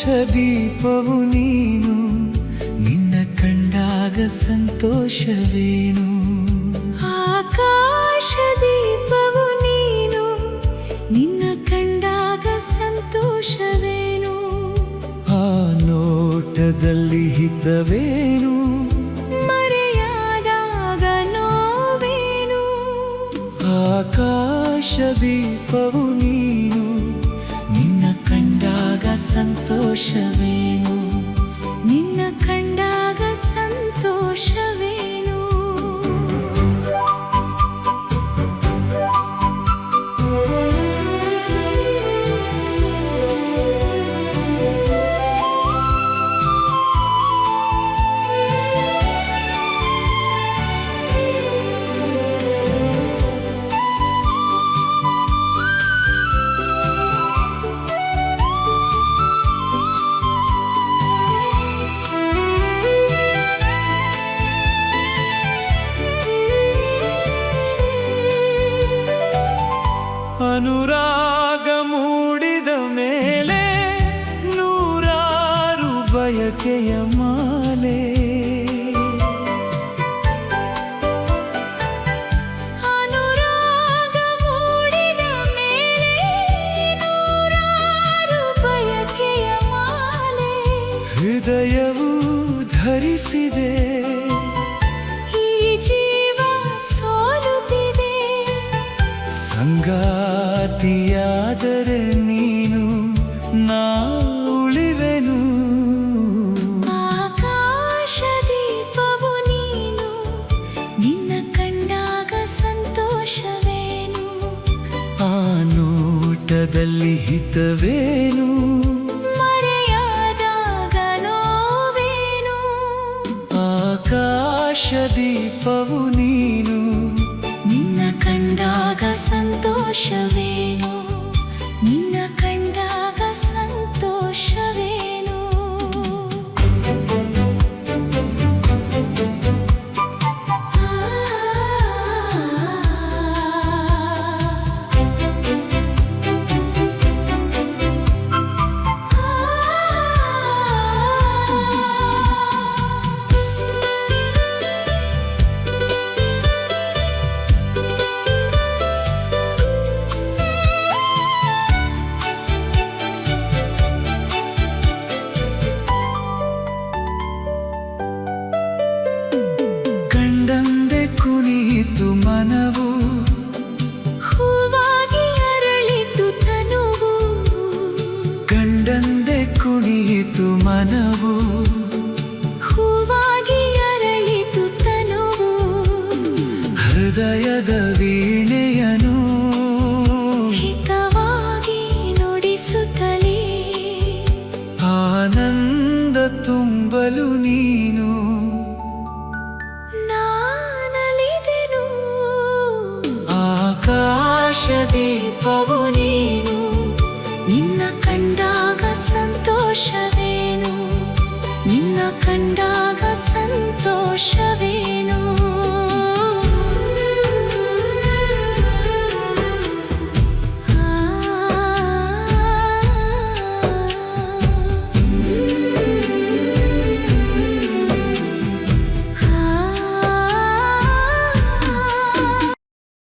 ದೀಪವು ನೀನು, ನಿನ್ನ ಕಂಡಾಗ ಸಂತೋಷವೇನು. ಆಕಾಶ ದೀಪವು ನೀನು, ನಿನ್ನ ಕಂಡಾಗ ಸಂತೋಷವೇನು. ಆ ನೋಟದಲ್ಲಿ ಹಿತವೇನು, ಮರೆಯಾದಾಗ ನೋವೇನು. ಆಕಾಶ ದೀಪವು ನೀನು, ನಿನ್ನ ಕಂಡಾಗ ಸಂತೋಷವೇನು. ನಿನ್ನ ಕಂಡಾಗ ಸಂತೋಷವೇನು. ಅನುರಾಗ ಮೂಡಿದ ಮೇಲೆ ನೂರಾರು ಬಯಕೆಯ ಮಾಲೆ. ಅನುರಾಗ ಮೂಡಿದ ಮೇಲೆ ನೂರಾರು ಬಯಕೆಯ ಮಾಲೆ. ಹೃದಯವು ಧರಿಸಿದೆ, ಈ ಜೀವ ಸೋಲುತ್ತಿದೆ. ಸಂಗಾತಿಯಾದರೆ ನೀನು, ನಾ ಉಳಿವೆನು. ಆಕಾಶ ದೀಪವು ನೀನು, ನಿನ್ನ ಕಂಡಾಗ ಸಂತೋಷವೇನು. ಆ ನೋಟದಲ್ಲಿ ಹಿತವೇನು, ಮರೆಯಾದಾಗ ನೋವೇನು. ಆಕಾಶ ದೀಪವು ನೀನು, ನಿನ್ನ ಕಂಡಾಗ ಸಂತೋಷವೇನು. ನಿನ್ನ ಕಂಡಾಗ ಸಂತೋಷವೇನು. ಕಂಡಂದೆ ಕುಣಿಯಿತು ಮನವು, ಹೂವಾಗಿ ಅರಳಿತು ತನುವು. ಕಂಡಂದೆ ಕುಣಿಯಿತು ಮನವು,